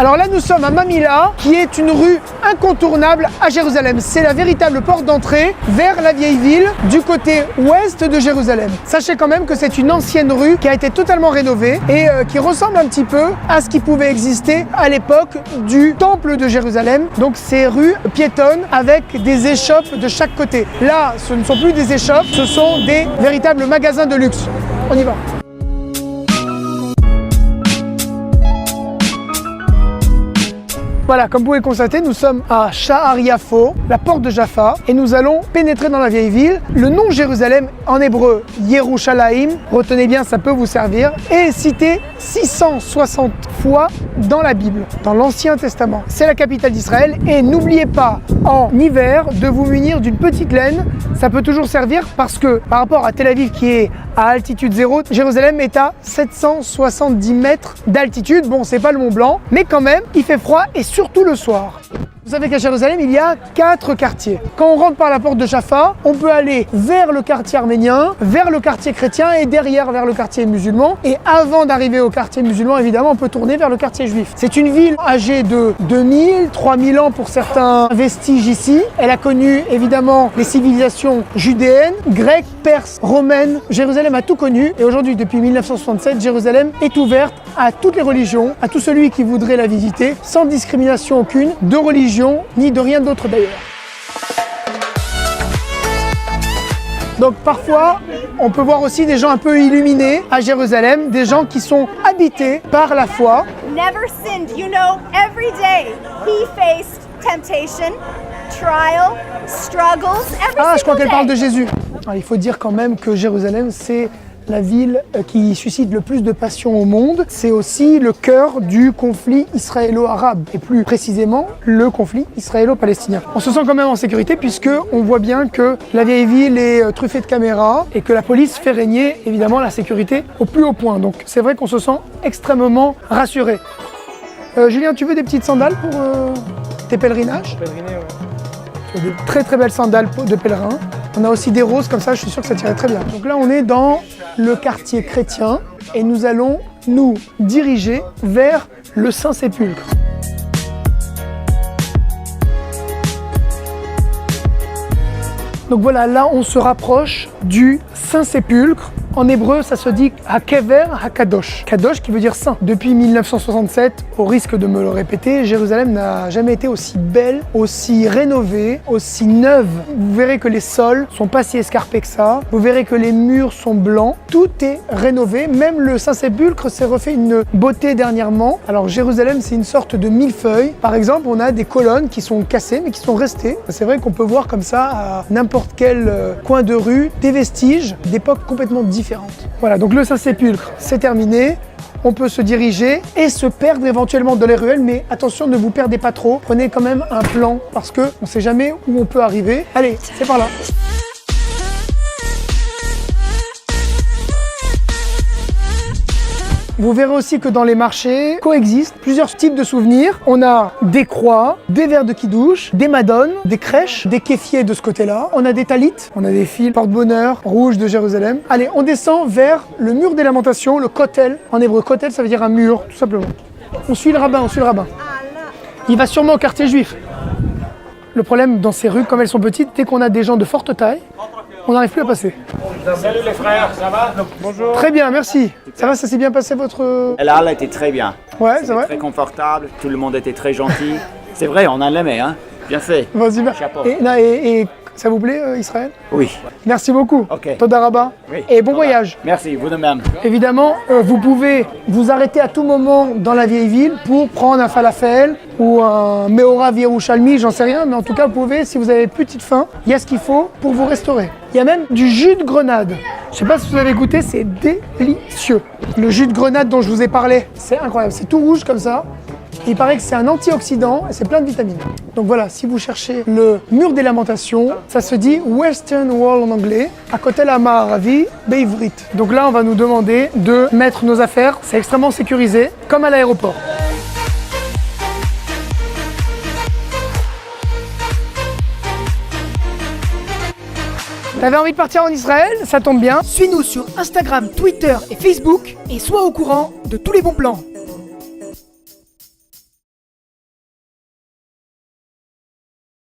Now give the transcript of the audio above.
Alors là, nous sommes à Mamilla, qui est une rue incontournable à Jérusalem. C'est la véritable porte d'entrée vers la vieille ville du côté ouest de Jérusalem. Sachez quand même que c'est une ancienne rue qui a été totalement rénovée et qui ressemble un petit peu à ce qui pouvait exister à l'époque du temple de Jérusalem. Donc ces rues piétonnes avec des échoppes de chaque côté. Là, ce ne sont plus des échoppes, ce sont des véritables magasins de luxe. On y va. Voilà, comme vous pouvez le constater, nous sommes à Sha'ar Yafo, la porte de Jaffa, et nous allons pénétrer dans la vieille ville. Le nom Jérusalem, en hébreu, Yerushalayim, retenez bien, ça peut vous servir, est cité 660 fois dans la Bible, dans l'Ancien Testament. C'est la capitale d'Israël, et n'oubliez pas, en hiver, de vous munir d'une petite laine. Ça peut toujours servir parce que, par rapport à Tel Aviv qui est à altitude zéro, Jérusalem est à 770 mètres d'altitude. Bon, c'est pas le Mont Blanc, mais quand même, il fait froid et surtout le soir. Vous savez qu'à Jérusalem, il y a 4 quartiers. Quand on rentre par la porte de Jaffa, on peut aller vers le quartier arménien, vers le quartier chrétien et derrière vers le quartier musulman. Et avant d'arriver au quartier musulman, évidemment, on peut tourner vers le quartier juif. C'est une ville âgée de 2000, 3000 ans pour certains vestiges ici. Elle a connu évidemment les civilisations judéennes, grecques, perses, romaines. Jérusalem a tout connu. Et aujourd'hui, depuis 1967, Jérusalem est ouverte à toutes les religions, à tout celui qui voudrait la visiter, sans discrimination aucune, de religion ni de rien d'autre d'ailleurs. Donc parfois, on peut voir aussi des gens un peu illuminés à Jérusalem, des gens qui sont habités par la foi. Never sinned. You know, every day he faced temptation, trial, struggles, every Ah, je crois qu'elle parle de day. Jésus. Alors, il faut dire quand même que Jérusalem, c'est la ville qui suscite le plus de passion au monde. C'est aussi le cœur du conflit israélo-arabe et plus précisément le conflit israélo-palestinien. On se sent quand même en sécurité puisque on voit bien que la vieille ville est truffée de caméras et que la police fait régner évidemment la sécurité au plus haut point. Donc c'est vrai qu'on se sent extrêmement rassuré. Julien, tu veux des petites sandales pour tes pèlerinages? Pèleriner, ouais. Tu as des très très belles sandales de pèlerin. On a aussi des roses comme ça, je suis sûr que ça tirait très bien. Donc là, on est dans le quartier chrétien et nous allons nous diriger vers le Saint-Sépulcre. Donc voilà, là, on se rapproche du Saint-Sépulcre. En hébreu, ça se dit Hakever Hakadosh. Kadosh qui veut dire saint. Depuis 1967, au risque de me le répéter, Jérusalem n'a jamais été aussi belle, aussi rénovée, aussi neuve. Vous verrez que les sols sont pas si escarpés que ça. Vous verrez que les murs sont blancs. Tout est rénové. Même le Saint-Sépulcre s'est refait une beauté dernièrement. Alors Jérusalem, c'est une sorte de millefeuille. Par exemple, on a des colonnes qui sont cassées mais qui sont restées. C'est vrai qu'on peut voir comme ça à n'importe quel coin de rue des vestiges d'époques complètement différentes. Voilà, donc le Saint-Sépulcre, c'est terminé. On peut se diriger et se perdre éventuellement dans les ruelles, mais attention, ne vous perdez pas trop. Prenez quand même un plan parce qu'on ne sait jamais où on peut arriver. Allez, c'est par là. Vous verrez aussi que dans les marchés coexistent plusieurs types de souvenirs. On a des croix, des verres de kidouche, des madones, des crèches, des kéfiers de ce côté-là. On a des talites, on a des fils porte-bonheur rouges de Jérusalem. Allez, on descend vers le mur des lamentations, le kotel. En hébreu, kotel, ça veut dire un mur, tout simplement. On suit le rabbin, on suit le rabbin. Il va sûrement au quartier juif. Le problème dans ces rues, comme elles sont petites, dès qu'on a des gens de forte taille, on n'arrive plus à passer. Salut les frères, ça va? Bonjour. Très bien, merci. Ça va, ça s'est bien passé votre... La halle était très bien. Ouais, c'est vrai. Très confortable, tout le monde était très gentil. C'est vrai, on a l'aimé, hein. Bien fait. Vas-y, Chapeau. et ça vous plaît, Israël? Oui. Merci beaucoup. Ok. Toda Rabba. Oui. Et bon voyage. Merci, vous de même. Évidemment, vous pouvez vous arrêter à tout moment dans la vieille ville pour prendre un falafel ou un meorav yerushalmi, j'en sais rien, mais en tout cas, vous pouvez, si vous avez petite faim, il y a ce qu'il faut pour vous restaurer. Il y a même du jus de grenade. Je ne sais pas si vous avez goûté, c'est délicieux. Le jus de grenade dont je vous ai parlé, c'est incroyable. C'est tout rouge comme ça. Il paraît que c'est un antioxydant et c'est plein de vitamines. Donc voilà, si vous cherchez le mur des lamentations, ça se dit Western Wall en anglais, à côté la Ma'aravi, Beivrit. Donc là, on va nous demander de mettre nos affaires. C'est extrêmement sécurisé, comme à l'aéroport. T'avais envie de partir en Israël? Ça tombe bien. Suis-nous sur Instagram, Twitter et Facebook et sois au courant de tous les bons plans.